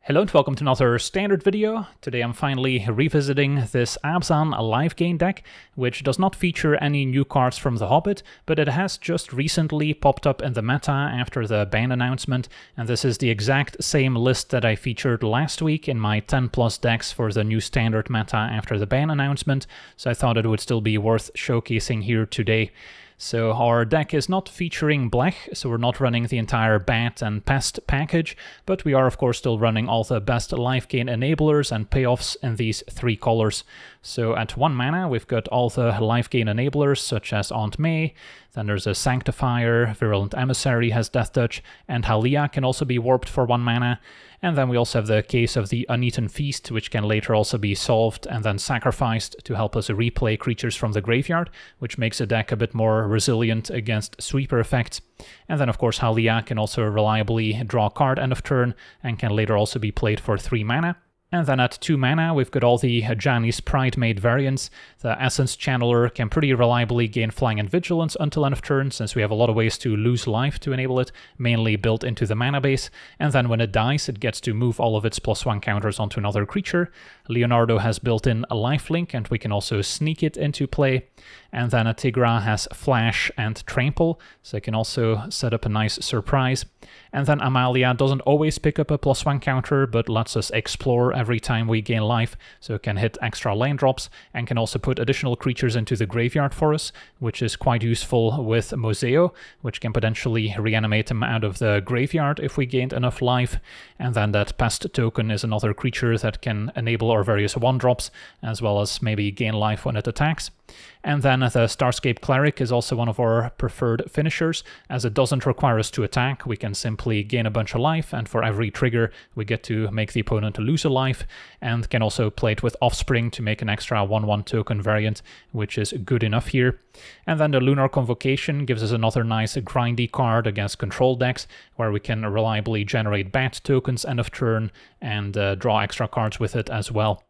Hello and welcome to another standard video. Today I'm finally revisiting this Abzan Lifegain deck, which does not feature any new cards from The Hobbit, but it has just recently popped up in the meta after the ban announcement, and this is the exact same list that I featured last week in my 10 plus decks for the new standard meta after the ban announcement, so I thought it would still be worth showcasing here today. So our deck is not featuring black, so we're not running the entire Bat and Pest package, but we are of course still running all the best Lifegain enablers and payoffs in these three colors. So at 1 mana we've got all the Lifegain enablers such as Aunt May, then there's a Sanctifier, Virulent Emissary has Death Touch, and Halia can also be warped for 1 mana. And then we also have the case of the Uneaten Feast, which can later also be solved and then sacrificed to help us replay creatures from the graveyard, which makes the deck a bit more resilient against sweeper effects. And then of course Halia can also reliably draw a card end of turn and can later also be played for 3 mana. And then at 2 mana, we've got all the Jani's Pridemate variants. The Essence Channeler can pretty reliably gain Flying and Vigilance until end of turn, since we have a lot of ways to lose life to enable it, mainly built into the mana base. And then when it dies, it gets to move all of its +1 counters onto another creature. Leonardo has built in a lifelink, and we can also sneak it into play. And then Tigra has Flash and Trample, so it can also set up a nice surprise. And then Amalia doesn't always pick up a +1 counter, but lets us explore every time we gain life, so it can hit extra land drops, and can also put additional creatures into the graveyard for us, which is quite useful with Moseo, which can potentially reanimate him out of the graveyard if we gained enough life. And then that Pest token is another creature that can enable our various 1-drops, as well as maybe gain life when it attacks. And then the Starscape Cleric is also one of our preferred finishers, as it doesn't require us to attack. We can simply gain a bunch of life, and for every trigger we get to make the opponent lose a life, and can also play it with Offspring to make an extra 1/1 token variant, which is good enough here. And then the Lunar Convocation gives us another nice grindy card against control decks, where we can reliably generate bat tokens end of turn and draw extra cards with it as well.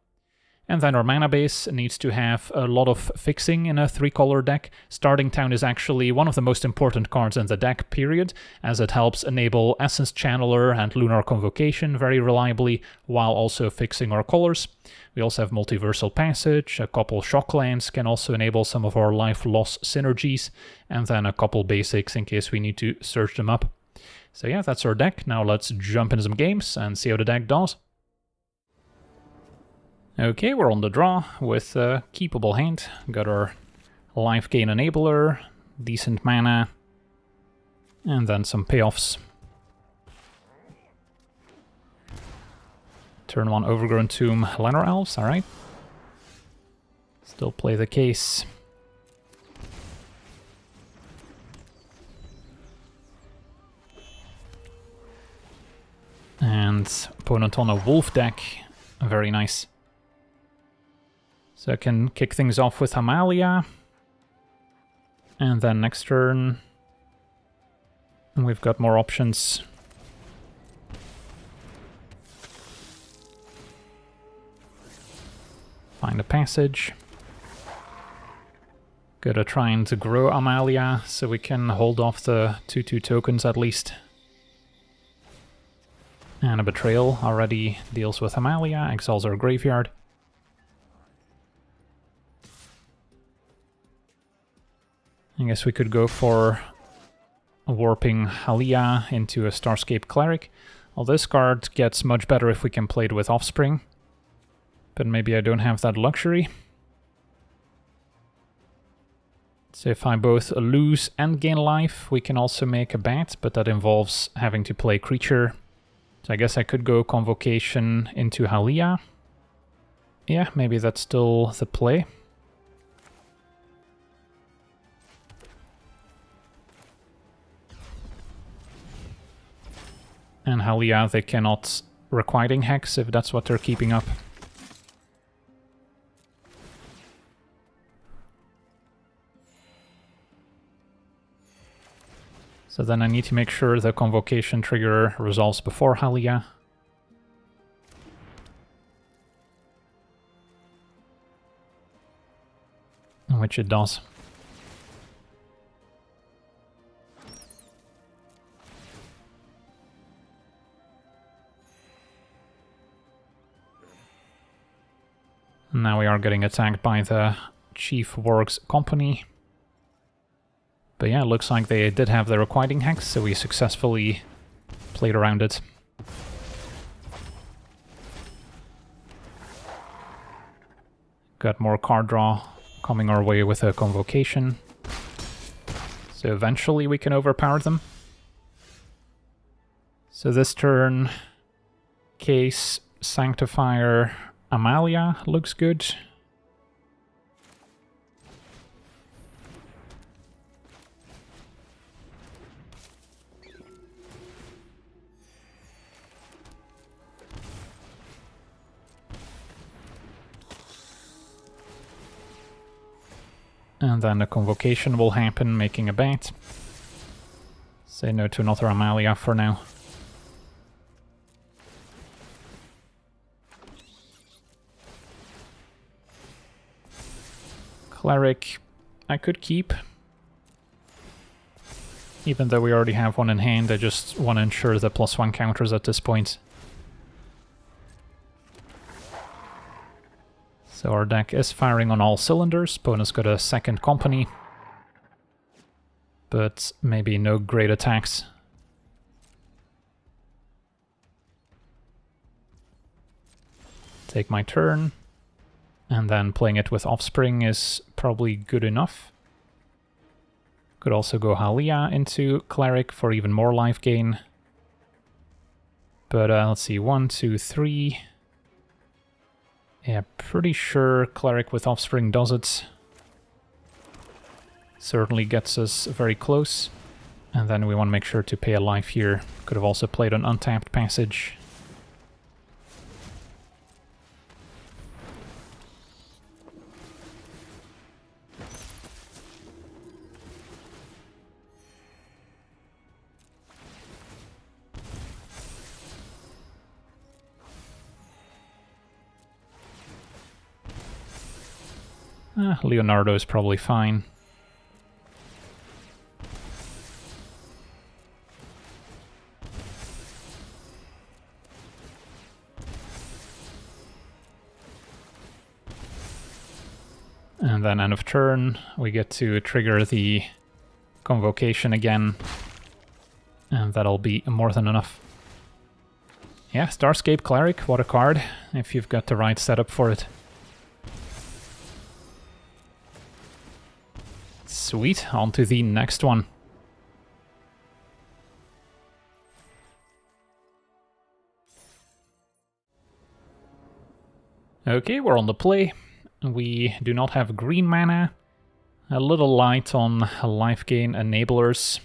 And then our mana base needs to have a lot of fixing in a 3-color deck. Starting Town is actually one of the most important cards in the deck, period, as it helps enable Essence Channeler and Lunar Convocation very reliably, while also fixing our colors. We also have Multiversal Passage, a couple Shocklands can also enable some of our life loss synergies, and then a couple basics in case we need to search them up. So yeah, that's our deck. Now let's jump into some games and see how the deck does. Okay, we're on the draw with a keepable hand. Got our Lifegain enabler, decent mana, and then some payoffs. Turn 1 Overgrown Tomb, Llanowar Elves, alright. Still play the case. And opponent on a wolf deck, very nice. So I can kick things off with Amalia. And then next turn we've got more options. Find a passage. Gotta try and grow Amalia so we can hold off the 2/2 tokens at least. And a Betrayal already deals with Amalia, exiles our graveyard. I guess we could go for warping Halia into a Starscape Cleric. Well, this card gets much better if we can play it with Offspring, but maybe I don't have that luxury. So if I both lose and gain life, we can also make a bat, but that involves having to play creature. So I guess I could go Convocation into Halia. Yeah, maybe that's still the play. And Halia, they cannot Requiting Hex if that's what they're keeping up. So then I need to make sure the Convocation trigger resolves before Halia. Which it does. Now we are getting attacked by the Chief Works Company. But yeah, it looks like they did have the requiting hex, so we successfully played around it. Got more card draw coming our way with a Convocation. So eventually we can overpower them. So this turn, Case, Sanctifier, Amalia looks good. And then a Convocation will happen, making a bet. Say no to another Amalia for now. Cleric, I could keep. Even though we already have one in hand, I just want to ensure the +1 counters at this point. So our deck is firing on all cylinders. Opponent's got a second company. But maybe no great attacks. Take my turn. And then playing it with Offspring is probably good enough. Could also go Halia into Cleric for even more life gain. But let's see, 1, 2, 3... Yeah, pretty sure Cleric with Offspring does it. Certainly gets us very close. And then we want to make sure to pay a life here. Could have also played an untapped passage. Leonardo is probably fine. And then end of turn, we get to trigger the Convocation again. And that'll be more than enough. Yeah, Starscape Cleric, what a card, if you've got the right setup for it. Sweet, on to the next one. Okay, we're on the play. We do not have green mana. A little light on Lifegain enablers.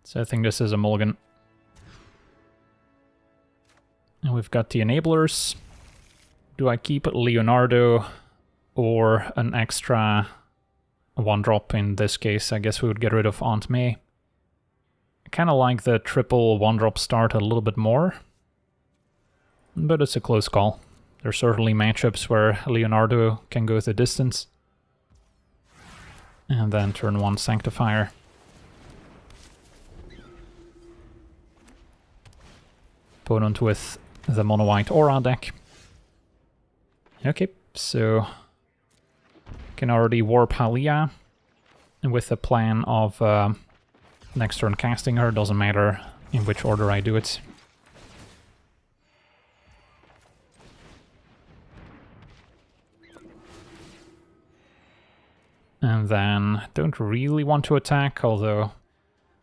So I think this is a mulligan. And we've got the enablers. Do I keep Leonardo or an extra 1-drop in this case? I guess we would get rid of Aunt May. I kind of like the triple 1-drop start a little bit more. But it's a close call. There's certainly matchups where Leonardo can go the distance. And then turn 1 Sanctifier. Opponent with the mono-white aura deck. Okay, so can already warp Halia with the plan of next turn casting her. Doesn't matter in which order I do it. And then don't really want to attack, although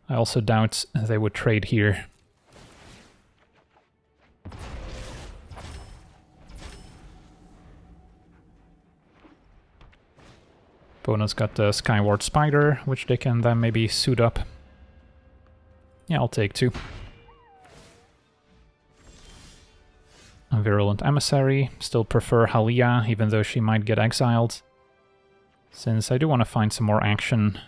I also doubt they would trade here. Opponent's got the Skyward Spider, which they can then maybe suit up. Yeah, I'll take 2. A Virulent Emissary. Still prefer Halia, even though she might get exiled. Since I do want to find some more action.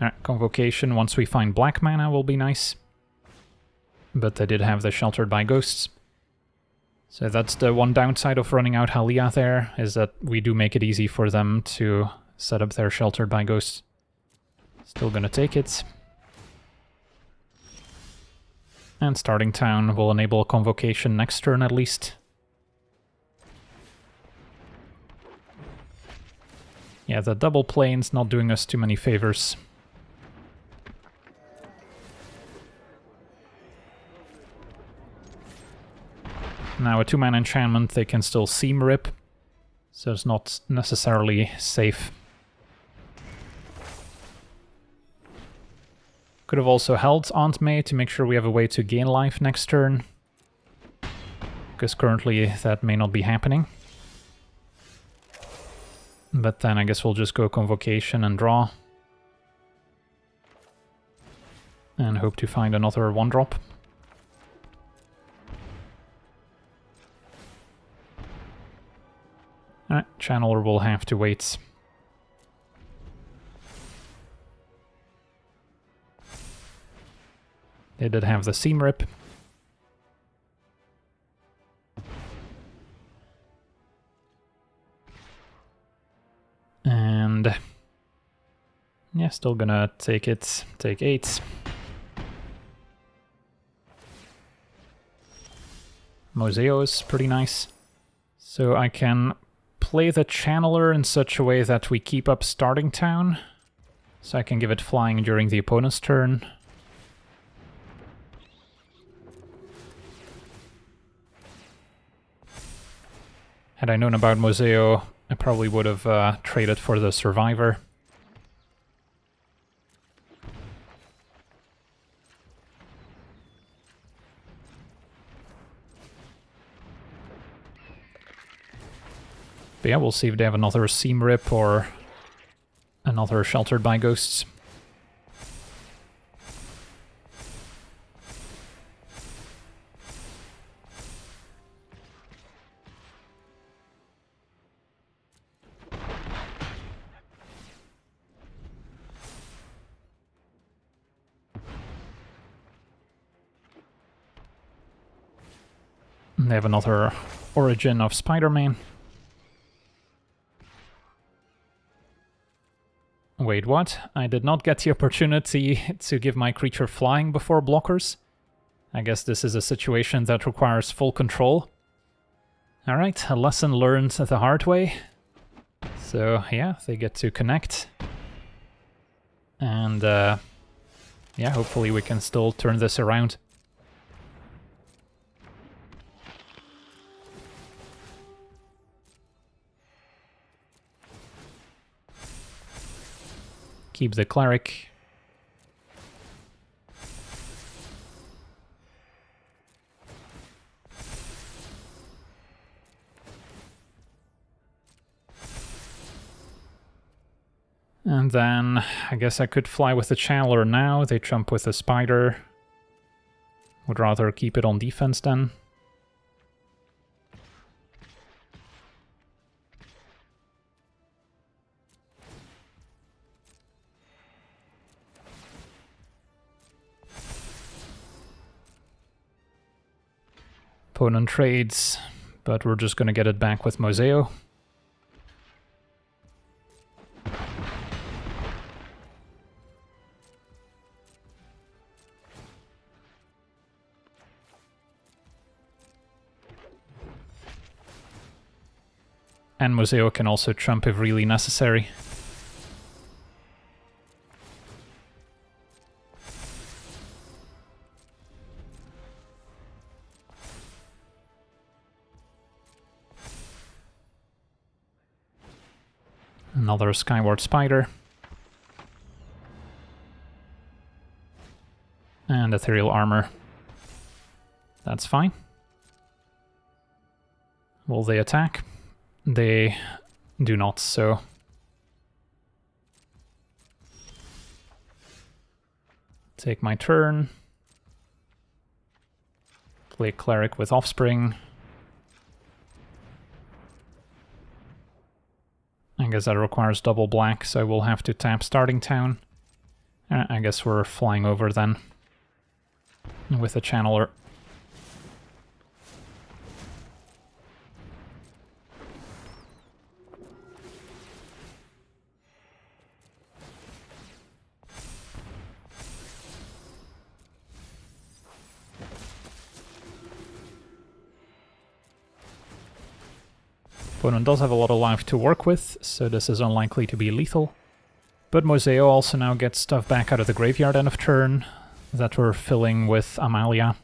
Alright, Convocation once we find black mana will be nice. But they did have the Sheltered by Ghosts. So that's the one downside of running out Halia there, is that we do make it easy for them to set up their Sheltered by Ghosts. Still gonna take it. And starting town will enable a convocation next turn at least. Yeah, the double plane's not doing us too many favors. Now a 2-mana enchantment, they can still seam rip, so it's not necessarily safe. Could have also held Aunt May to make sure we have a way to gain life next turn, because currently that may not be happening. But then I guess we'll just go Convocation and draw. And hope to find another 1-drop. Alright, Channeler will have to wait. They did have the seam rip. And yeah, still gonna take it. Take 8. Moseo is pretty nice. So I can play the Channeler in such a way that we keep up starting town. So I can give it flying during the opponent's turn. Had I known about Moseo, I probably would have traded for the Survivor. But yeah, we'll see if they have another Seam Rip or another Sheltered by Ghosts. They have another Origin of Spider-Man. Wait, what? I did not get the opportunity to give my creature flying before blockers. I guess this is a situation that requires full control. Alright, a lesson learned the hard way. So yeah, they get to connect. And yeah, hopefully we can still turn this around. Keep the Cleric. And then I guess I could fly with the Channeler now. They jump with the Spider. Would rather keep it on defense then. Opponent trades, but we're just going to get it back with Moseo. And Moseo can also trump if really necessary. Another Skyward Spider. And Ethereal Armor. That's fine. Will they attack? They do not, so... Take my turn. Play Cleric with Offspring. I guess that requires double black, so we'll have to tap starting town. I guess we're flying over then. With a Channeler. Opponent does have a lot of life to work with, so this is unlikely to be lethal. But Moseo also now gets stuff back out of the graveyard end of turn that we're filling with Amalia.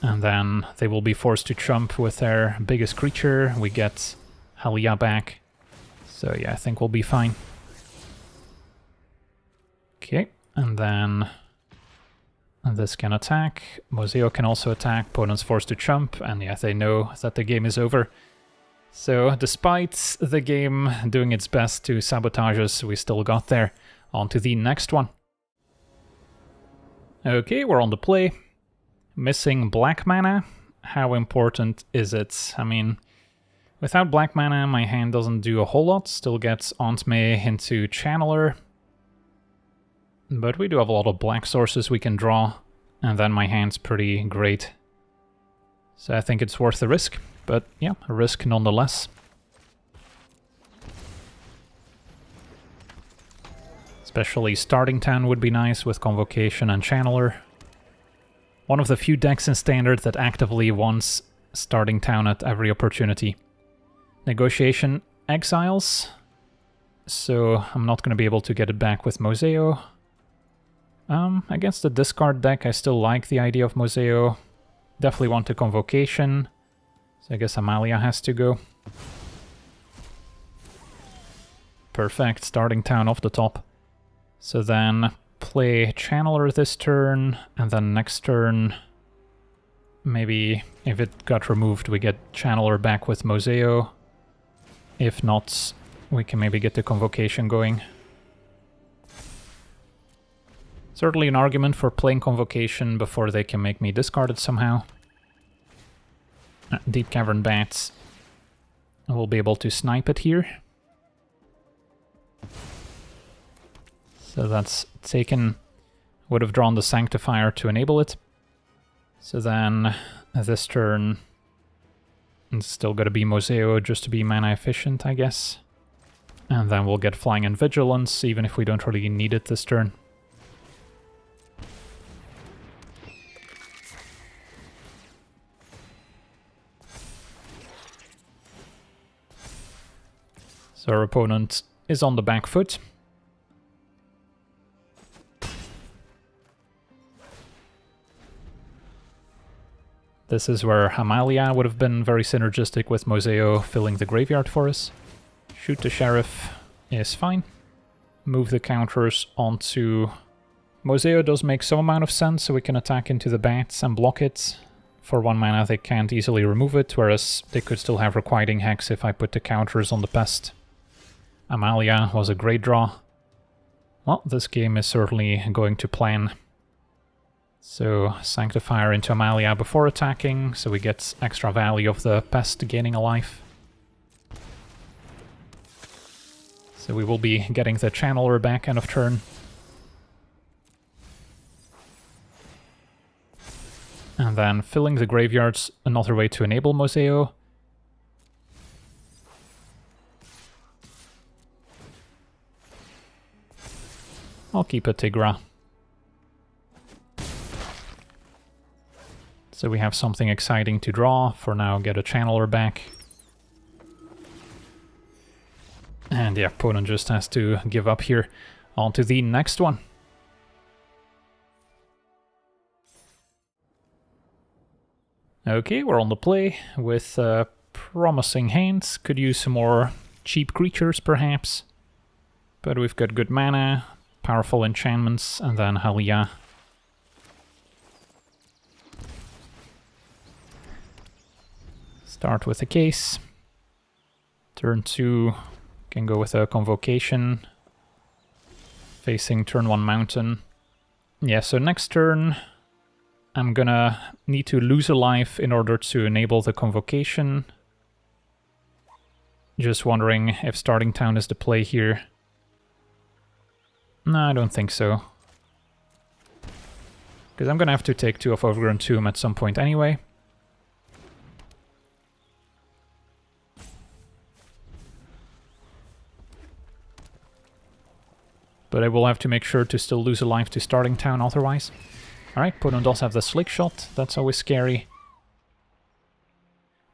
And then they will be forced to chump with their biggest creature. We get Halia back. So yeah, I think we'll be fine. Okay, and then this can attack. Moseo can also attack. Opponent's forced to chump, and yeah, they know that the game is over. So despite the game doing its best to sabotage us, we still got there. On to the next one. Okay, we're on the play. Missing black mana. How important is it? I mean, without black mana, my hand doesn't do a whole lot. Still gets Aunt May into Channeler. But we do have a lot of black sources we can draw, and then my hand's pretty great. So I think it's worth the risk, but yeah, a risk nonetheless. Especially Starting Town would be nice with Convocation and Channeler. One of the few decks in Standard that actively wants Starting Town at every opportunity. Negotiation exiles, so I'm not going to be able to get it back with Moseo. Against the discard deck, I still like the idea of Moseo. Definitely want a Convocation, so I guess Amalia has to go. Perfect, Starting Town off the top. So then play Channeler this turn, and then next turn, maybe if it got removed, we get Channeler back with Moseo. If not, we can maybe get the Convocation going. Certainly an argument for playing Convocation before they can make me discard it somehow. Deep Cavern Bats. We'll be able to snipe it here. So that's taken. Would have drawn the Sanctifier to enable it. So then this turn it's still gotta be Moseo just to be mana efficient, I guess. And then we'll get Flying and Vigilance, even if we don't really need it this turn. So our opponent is on the back foot. This is where Amalia would have been very synergistic with Moseo filling the graveyard for us. Shoot the Sheriff is fine. Move the counters onto... Moseo does make some amount of sense, so we can attack into the bats and block it. For 1 mana they can't easily remove it, whereas they could still have Requiting Hex if I put the counters on the pest. Amalia was a great draw. Well, this game is certainly going to plan. So, Sanctifier into Amalia before attacking, so we get extra value of the pest gaining a life. So we will be getting the Channeler back end of turn. And then filling the graveyards, another way to enable Moseo. I'll keep a Tigra. So we have something exciting to draw. For now, get a Channeler back. And the opponent just has to give up here. On to the next one. Okay, we're on the play with promising hands. Could use some more cheap creatures, perhaps. But we've got good mana, powerful enchantments, and then Halia. Start with a case. Turn 2 can go with a Convocation. Facing turn 1 mountain. Yeah, so next turn I'm gonna need to lose a life in order to enable the Convocation. Just wondering if Starting Town is the play here. No, I don't think so. Because I'm gonna have to take 2 of Overgrown Tomb at some point anyway. But I will have to make sure to still lose a life to Starting Town otherwise. Alright, opponent does have the Slick Shot, that's always scary.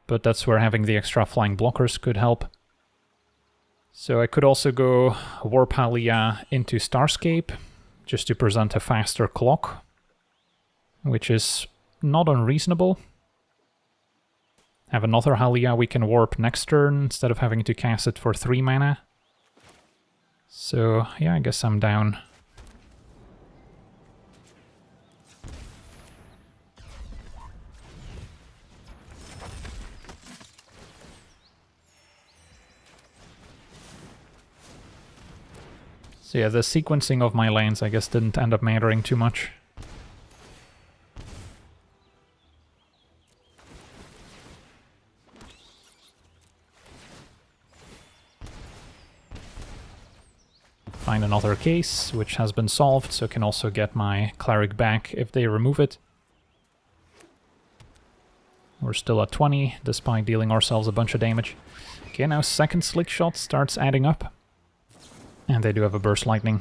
but that's where having the extra flying blockers could help. So I could also go Warp Halia into Starscape, just to present a faster clock, which is not unreasonable. Have another Halia we can warp next turn, instead of having to cast it for 3 mana. So yeah, I guess I'm down. So yeah, the sequencing of my lands I guess didn't end up mattering too much. Find another case, which has been solved, so I can also get my cleric back if they remove it. We're still at 20, despite dealing ourselves a bunch of damage. Okay, now second slick shot starts adding up. And they do have a burst lightning.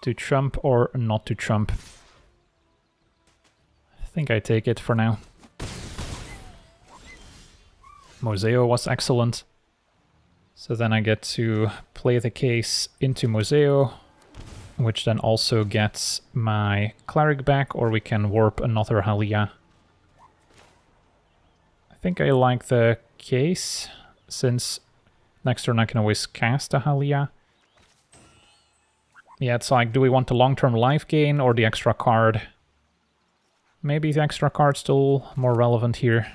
To chump or not to chump? I think I take it for now. Moseo was excellent. So then I get to play the case into Moseo, which then also gets my cleric back, or we can warp another Halia. I think I like the case, since next turn I can always cast a Halia. Yeah, it's like, do we want the long-term life gain or the extra card? Maybe the extra card's still more relevant here.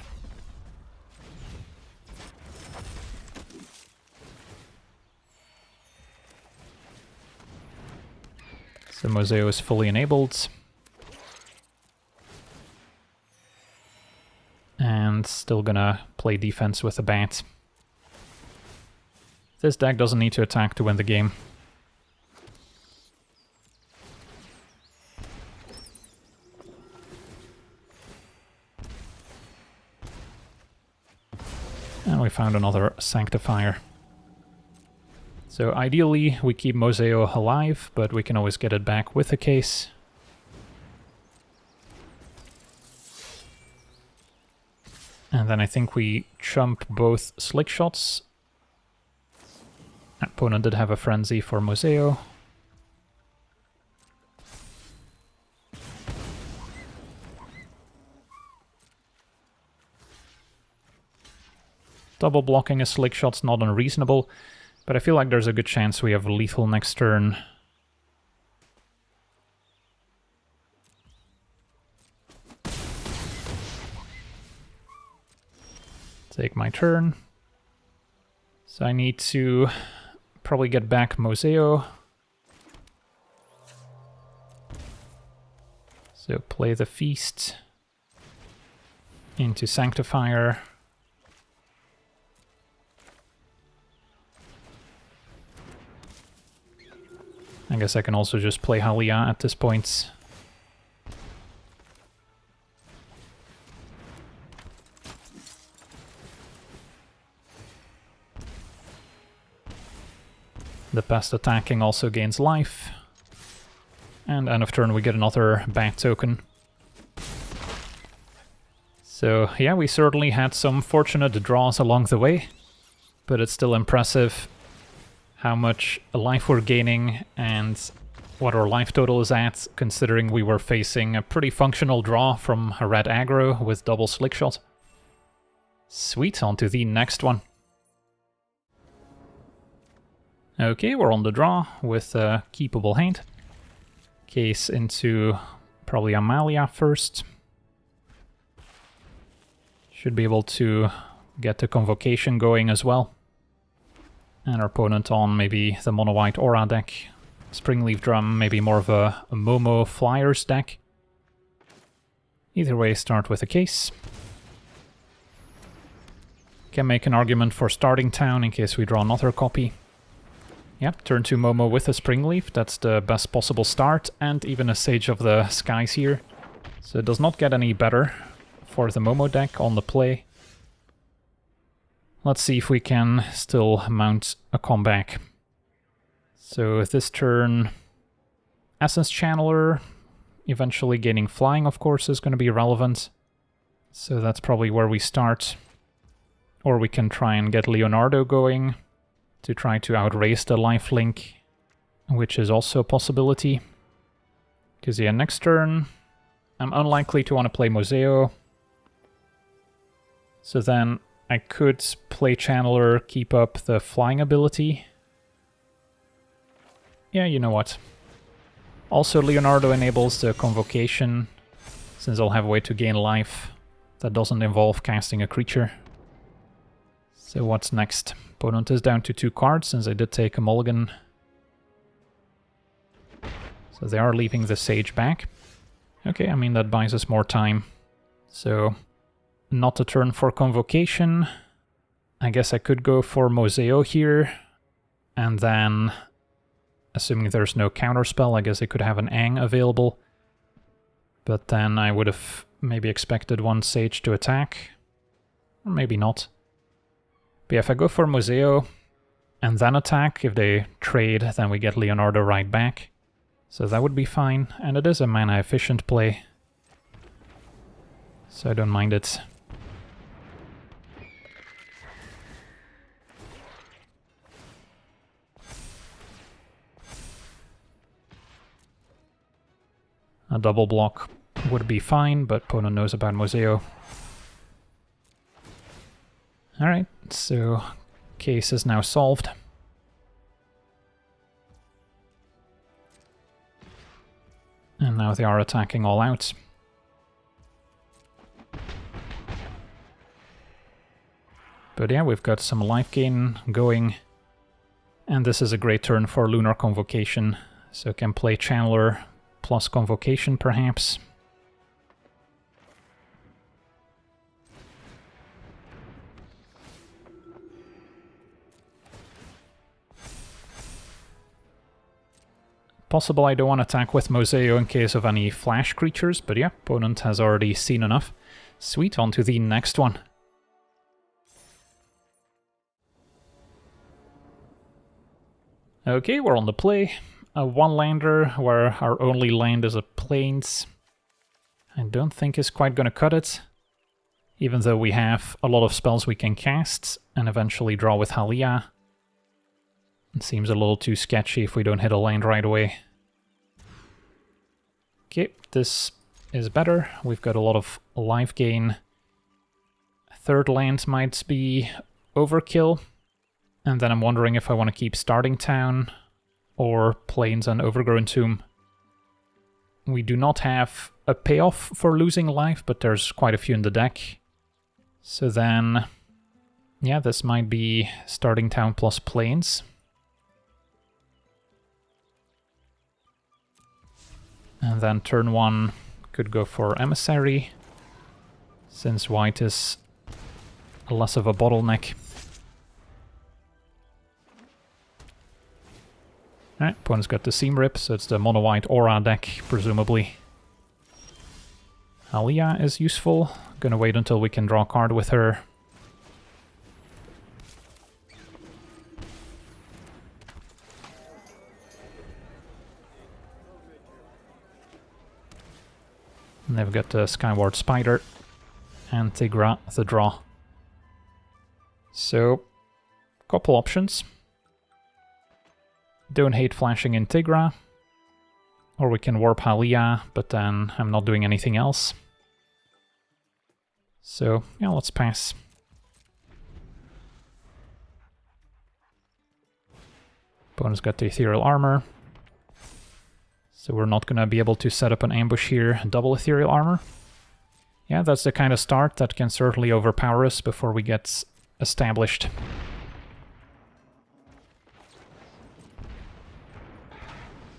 So Moseo is fully enabled. And still gonna play defense with the bat. This deck doesn't need to attack to win the game. And we found another Sanctifier. So ideally we keep Moseo alive, but we can always get it back with a case. And then I think we chump both slick shots. Opponent did have a frenzy for Moseo. Double blocking a slick shot's not unreasonable, but I feel like there's a good chance we have lethal next turn. Take my turn. So I need to probably get back Moseo. So play the Feast into Sanctifier. I guess I can also just play Halia at this point. The pest attacking also gains life. And end of turn we get another bat token. So yeah, we certainly had some fortunate draws along the way, but it's still impressive how much life we're gaining and what our life total is at, considering we were facing a pretty functional draw from a red aggro with double slick shot. Sweet, on to the next one. Okay, we're on the draw with a keepable hand. Case into probably Amalia first. Should be able to get the Convocation going as well. And our opponent on maybe the mono-white Aura deck. Springleaf Drum, maybe more of a Momo Flyers deck. Either way, start with a case. Can make an argument for starting town in case we draw another copy. Yep, turn 2 Momo with a Springleaf, that's the best possible start, and even a Sage of the Skies here. So it does not get any better for the Momo deck on the play. Let's see if we can still mount a comeback. So this turn, Essence Channeler, Eventually gaining flying, of course, is going to be relevant. So that's probably where we start. Or we can try and get Leonardo going to try to outrace the lifelink, which is also a possibility. Because yeah, next turn, I'm unlikely to want to play Moseo. So then I could play Channeler, keep up the flying ability. Yeah, you know what. Also, Leonardo enables the Convocation, since I'll have a way to gain life that doesn't involve casting a creature. So what's next? Opponent is down to 2 cards, since I did take a mulligan. So they are leaving the Sage back. Okay, I mean, that buys us more time. So, not a turn for Convocation. I guess I could go for Moseo here. And then, assuming there's no counterspell, I guess I could have an Ang available. But then I would have maybe expected one Sage to attack. Or maybe not. But yeah, if I go for Moseo and then attack, if they trade, then we get Leonardo right back. So that would be fine, and it is a mana-efficient play. So I don't mind it. A double block would be fine, but opponent knows about Moseo. Alright, so case is now solved. And now they are attacking all out. But yeah, we've got some life gain going. And this is a great turn for Lunar Convocation. So I can play Channeler plus Convocation perhaps. Possible I don't want to attack with Moseo in case of any flash creatures, but yeah, opponent has already seen enough. Sweet, on to the next one. Okay, we're on the play. A one-lander where our only land is a Plains. I don't think is quite going to cut it. Even though we have a lot of spells we can cast and eventually draw with Halia. It seems a little too sketchy if we don't hit a land right away. Okay, this is better. We've got a lot of life gain. Third land might be overkill. And then I'm wondering if I want to keep Starting Town or Plains and Overgrown Tomb. We do not have a payoff for losing life, but there's quite a few in the deck. So then, yeah, this might be Starting Town plus Plains. And then turn 1 could go for Emissary, since white is less of a bottleneck. Alright, opponent's got the Seam Rip, so it's the mono-white Aura deck, presumably. Halia is useful. Gonna wait until we can draw a card with her. And they've got the Skyward Spider and Tigra, the draw. So, couple options. Don't hate flashing in Tigra. Or we can warp Halia, but then I'm not doing anything else. So, yeah, let's pass. Opponent's got the Ethereal Armor. So we're not going to be able to set up an ambush here, double Ethereal Armor. Yeah, that's the kind of start that can certainly overpower us before we get established.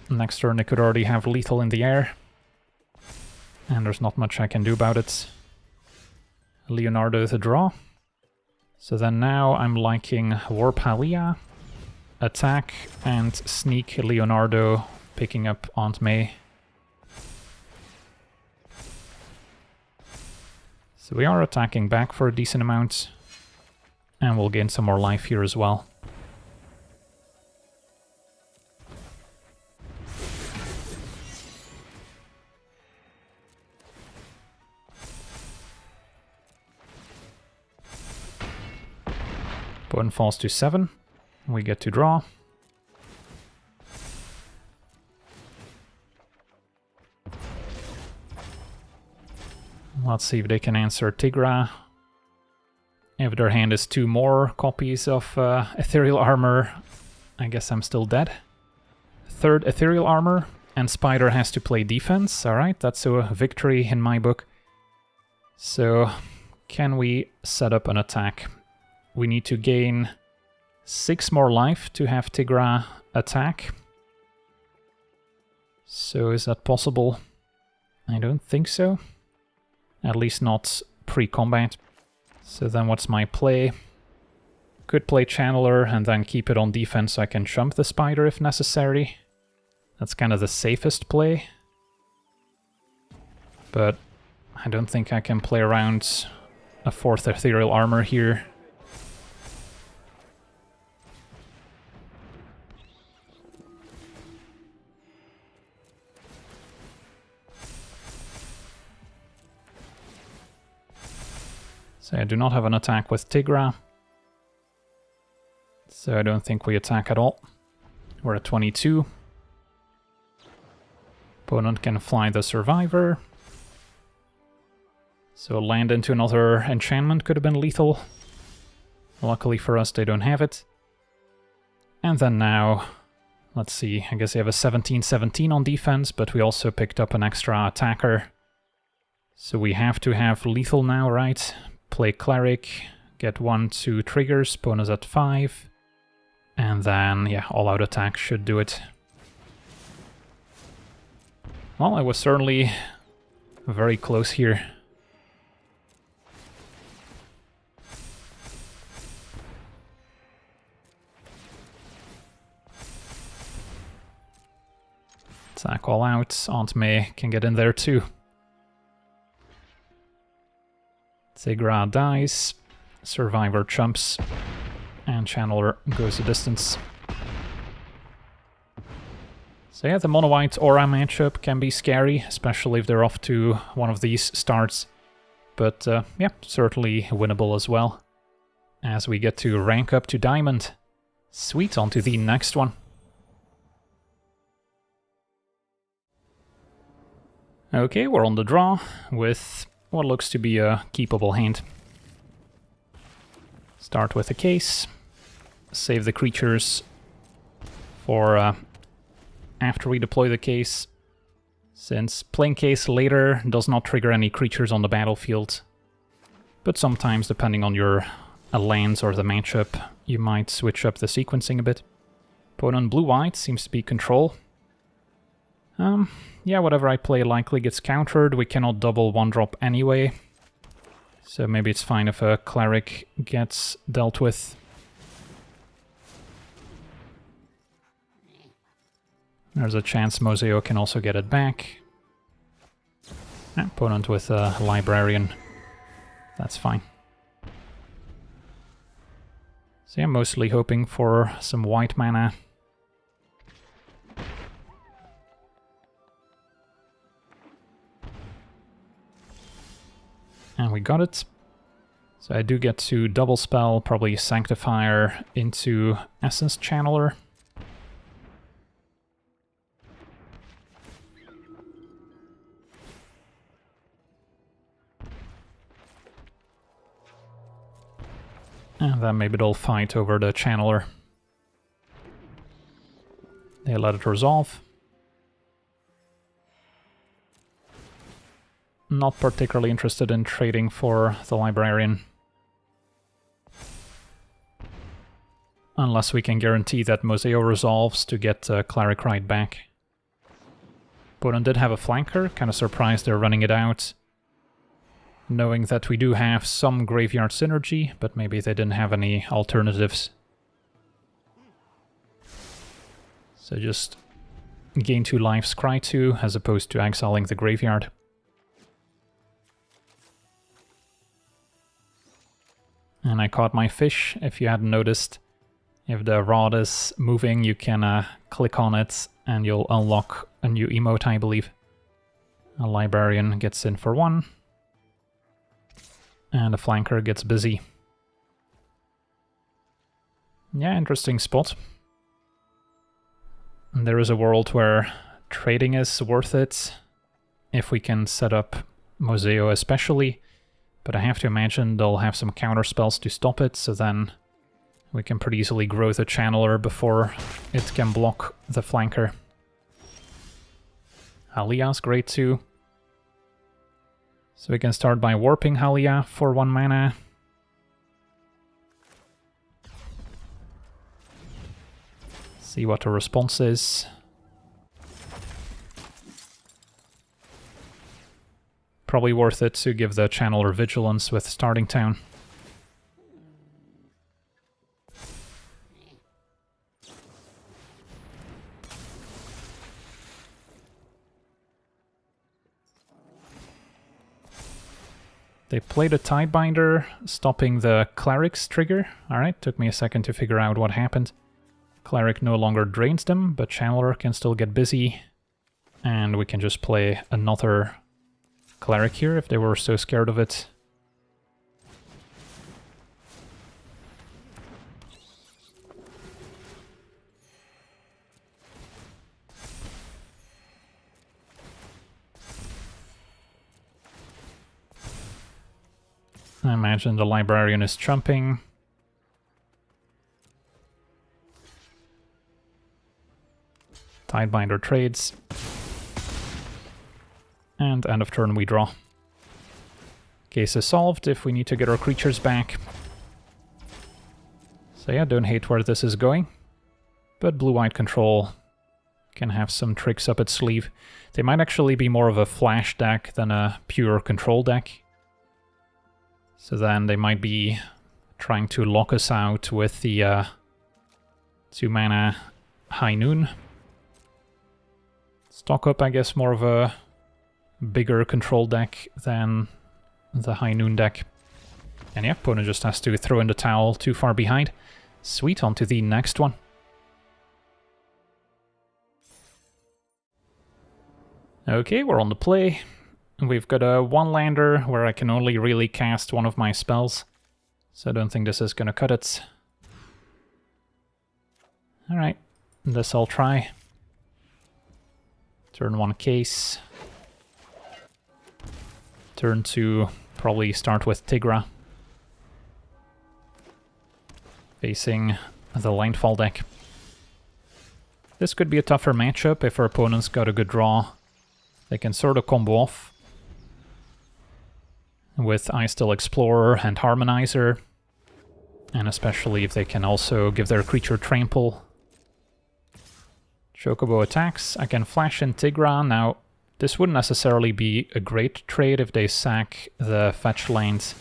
Next turn they could already have lethal in the air. And there's not much I can do about it. Leonardo the draw. So then now I'm liking Warp Halia, attack, and sneak Leonardo, picking up Aunt May. So we are attacking back for a decent amount. And we'll gain some more life here as well. Opponent falls to 7. We get to draw. Let's see if they can answer Tigra. If their hand is 2 more copies of Ethereal Armor, I guess I'm still dead. 3rd Ethereal Armor, and Spider has to play defense. Alright, that's a victory in my book. So, can we set up an attack? We need to gain 6 more life to have Tigra attack. So, is that possible? I don't think so. At least not pre-combat. So then what's my play? Could play Channeler and then keep it on defense so I can jump the Spider if necessary. That's kind of the safest play. But I don't think I can play around a 4th Ethereal Armor here. So I do not have an attack with Tigra. So I don't think we attack at all. We're at 22. Opponent can fly the Survivor. So land into another enchantment could have been lethal. Luckily for us, they don't have it. And then now, let's see, I guess they have a 17-17 on defense, but we also picked up an extra attacker. So we have to have lethal now, right? Play Cleric, get 1-2 triggers, opponent's at 5. And then, yeah, all-out attack should do it. Well, I was certainly very close here. Attack all out. Aunt May can get in there too. Tigra dies. Survivor jumps. And Channeler goes the distance. So yeah, the mono-white aura matchup can be scary, especially if they're off to one of these starts. But yeah, certainly winnable as well. As we get to rank up to Diamond. Sweet, on to the next one. Okay, we're on the draw with what looks to be a keepable hand. Start with a case. Save the creatures for after we deploy the case, since playing case later does not trigger any creatures on the battlefield. But sometimes, depending on your lands or the matchup, you might switch up the sequencing a bit. Opponent blue-white seems to be control. Yeah, whatever I play likely gets countered. We cannot double 1-drop anyway. So maybe it's fine if a Cleric gets dealt with. There's a chance Moseo can also get it back. Opponent with a Librarian. That's fine. So yeah, mostly hoping for some white mana. And we got it. So I do get to double spell, probably Sanctifier into Essence Channeler. And then maybe they'll fight over the Channeler. They let it resolve. Not particularly interested in trading for the Librarian. Unless we can guarantee that Moseo resolves to get Cleric right back. Opponent did have a flanker, kind of surprised they're running it out. Knowing that we do have some graveyard synergy, but maybe they didn't have any alternatives. So just gain 2 life, scry 2, as opposed to exiling the graveyard. And I caught my fish, if you hadn't noticed. If the rod is moving, you can click on it and you'll unlock a new emote, I believe. A Librarian gets in for 1. And the flanker gets busy. Yeah, interesting spot. And there is a world where trading is worth it, if we can set up Moseo especially, but I have to imagine they'll have some counter spells to stop it, so then we can pretty easily grow the channeler before it can block the flanker. Halia's great too. So we can start by warping Halia for 1 mana. See what the response is. Probably worth it to give the channeler vigilance with starting town. They played a Tidebinder, stopping the Cleric's trigger. Alright, took me a second to figure out what happened. Cleric no longer drains them, but Channeler can still get busy. And we can just play another Cleric here if they were so scared of it. I imagine the Librarian is trumping. Tidebinder trades. And end of turn we draw. Case is solved if we need to get our creatures back. So yeah, don't hate where this is going. But blue-white control can have some tricks up its sleeve. They might actually be more of a flash deck than a pure control deck. So then they might be trying to lock us out with the 2 mana High Noon. Stock up, I guess, more of a bigger control deck than the High Noon deck. And yeah, opponent just has to throw in the towel too far behind. Sweet, on to the next one. Okay, we're on the play. We've got a 1-lander where I can only really cast one of my spells, so I don't think this is gonna cut it. Alright, this I'll try. Turn 1 case. Turn 2, probably start with Tigra. Facing the Landfall deck. This could be a tougher matchup if our opponent's got a good draw. They can sort of combo off with I Still Explorer and Harmonizer, and especially if they can also give their creature trample. Chocobo attacks, I can flash in Tigra. Now, this wouldn't necessarily be a great trade if they sack the fetch lands,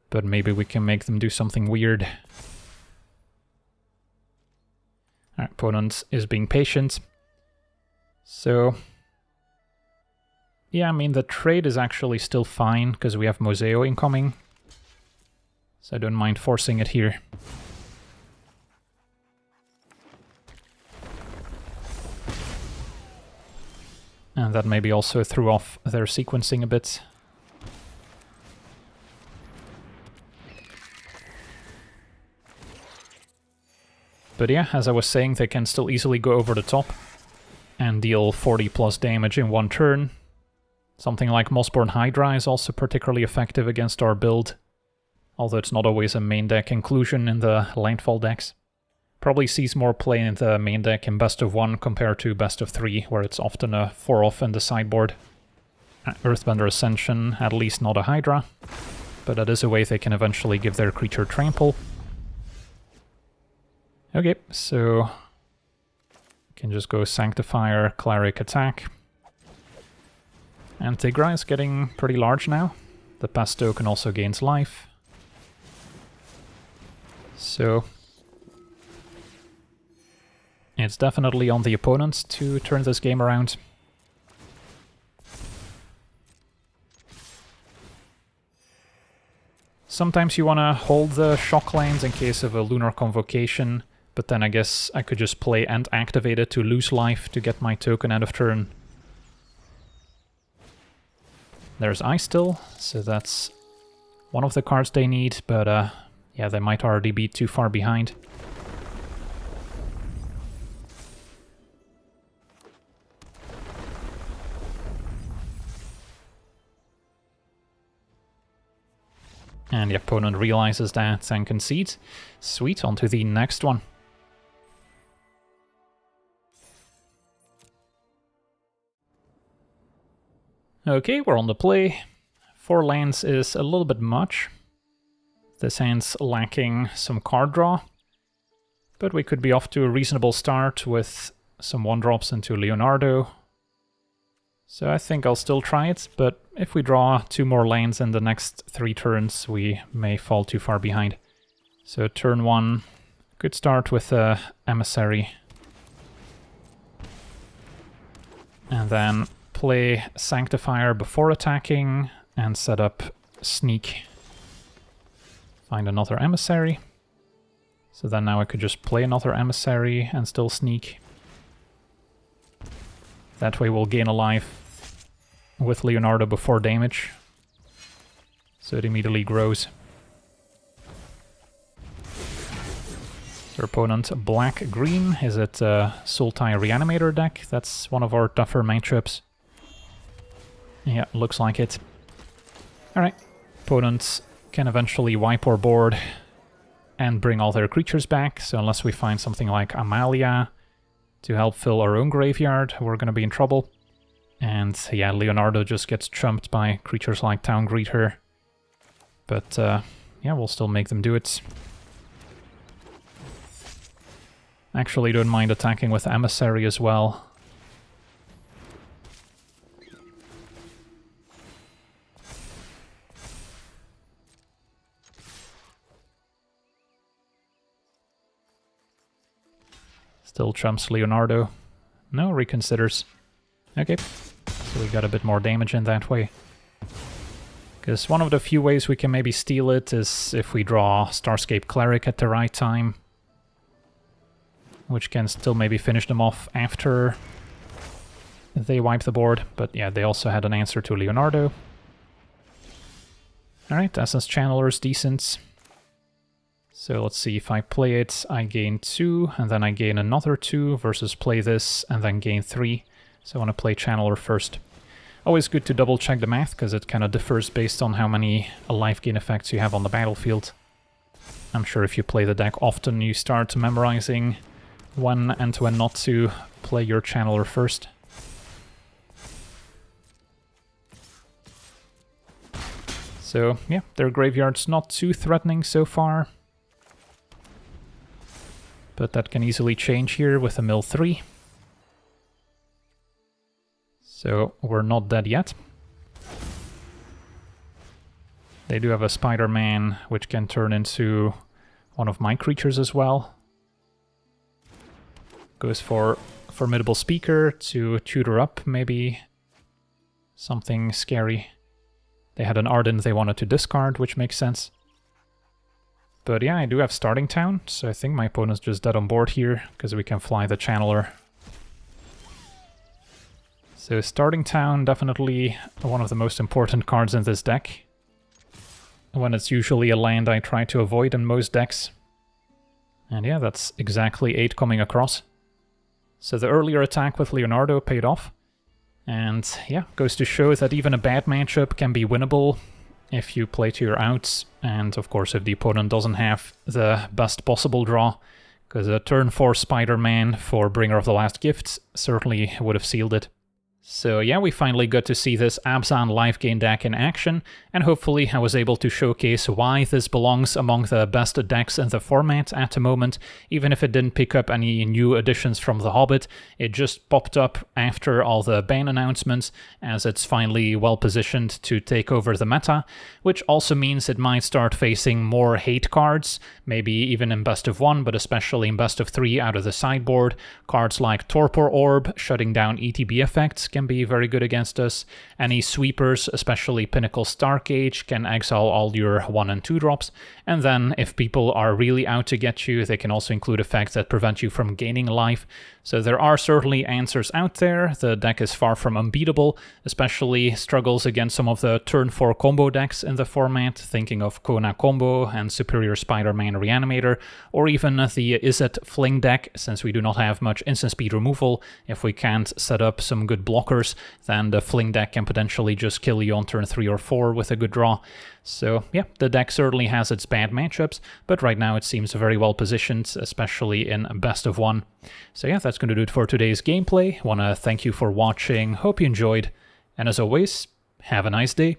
but maybe we can make them do something weird. Our opponent is being patient, so yeah, I mean, the trade is actually still fine, because we have Moseo incoming. So I don't mind forcing it here. And that maybe also threw off their sequencing a bit. But yeah, as I was saying, they can still easily go over the top and deal 40 plus damage in 1 turn. Something like Mossborn Hydra is also particularly effective against our build, although it's not always a main deck inclusion in the Landfall decks. Probably sees more play in the main deck in best of 1 compared to best of 3, where it's often a 4-off in the sideboard. Earthbender Ascension, at least not a Hydra, but that is a way they can eventually give their creature trample. Okay, so can just go Sanctifier, Cleric attack. And Tigra is getting pretty large now. The Pest token also gains life. So it's definitely on the opponent to turn this game around. Sometimes you want to hold the shock lands in case of a Lunar Convocation, but then I guess I could just play and activate it to lose life to get my token end of turn. There's I Still, so that's one of the cards they need, but Yeah, they might already be too far behind. And the opponent realizes that and concedes. Sweet, on to the next one. Okay, we're on the play. 4 lands is a little bit much. This hand's lacking some card draw. But we could be off to a reasonable start with some 1-drops into Leonardo. So I think I'll still try it, but if we draw 2 more lands in the next 3 turns, we may fall too far behind. So turn 1, could start with a Emissary. And then play Sanctifier before attacking and set up Sneak. Find another Emissary. So then now I could just play another Emissary and still Sneak. That way we'll gain a life with Leonardo before damage. So it immediately grows. Their opponent black-green. Is it a Sultai Reanimator deck? That's one of our tougher matchups. Yeah, looks like it. Alright. Opponents can eventually wipe our board and bring all their creatures back. So unless we find something like Amalia to help fill our own graveyard, we're going to be in trouble. And yeah, Leonardo just gets trumped by creatures like Town Greeter. But yeah, we'll still make them do it. Actually, don't mind attacking with Emissary as well. Still trumps Leonardo. No, reconsiders. Okay, so we got a bit more damage in that way. Because one of the few ways we can maybe steal it is if we draw Starscape Cleric at the right time. Which can still maybe finish them off after they wipe the board. But yeah, they also had an answer to Leonardo. Alright, Essence Channeler is decent. So let's see, if I play it, I gain 2, and then I gain another 2, versus play this, and then gain 3. So I want to play Channeler first. Always good to double check the math, because it kind of differs based on how many Lifegain effects you have on the battlefield. I'm sure if you play the deck often, you start memorizing when and when not to play your Channeler first. So yeah, their graveyard's not too threatening so far. But that can easily change here with a mill 3. So we're not dead yet. They do have a Spider-Man, which can turn into one of my creatures as well. Goes for Formidable Speaker to tutor up, maybe something scary. They had an Arden they wanted to discard, which makes sense. But yeah, I do have Starting Town, so I think my opponent's just dead on board here, because we can fly the Channeler. So Starting Town, definitely one of the most important cards in this deck. When it's usually a land I try to avoid in most decks. And yeah, that's exactly 8 coming across. So the earlier attack with Leonardo paid off. And yeah, goes to show that even a bad matchup can be winnable if you play to your outs, and of course if the opponent doesn't have the best possible draw, because a turn 4 Spider-Man for Bringer of the Last Gift certainly would have sealed it. So yeah, we finally got to see this Abzan Lifegain deck in action, and hopefully I was able to showcase why this belongs among the best decks in the format at the moment. Even if it didn't pick up any new additions from The Hobbit, it just popped up after all the ban announcements, as it's finally well positioned to take over the meta, which also means it might start facing more hate cards, maybe even in best of 1, but especially in best of 3 out of the sideboard. Cards like Torpor Orb, shutting down ETB effects, can be very good against us. Any sweepers, especially Pinnacle Starcage, can exile all your 1 and 2 drops. And then if people are really out to get you, they can also include effects that prevent you from gaining life. So there are certainly answers out there. The deck is far from unbeatable, especially struggles against some of the turn 4 combo decks in the format, thinking of Kona Combo and Superior Spider-Man Reanimator, or even the Izzet Fling deck. Since we do not have much instant speed removal, if we can't set up some good blockers, then the Fling deck can potentially just kill you on turn 3 or 4 with a good draw. So yeah, the deck certainly has its bad matchups, but right now it seems very well positioned, especially in best of 1. So yeah, that's going to do it for today's gameplay. Want to thank you for watching, hope you enjoyed, and as always, have a nice day.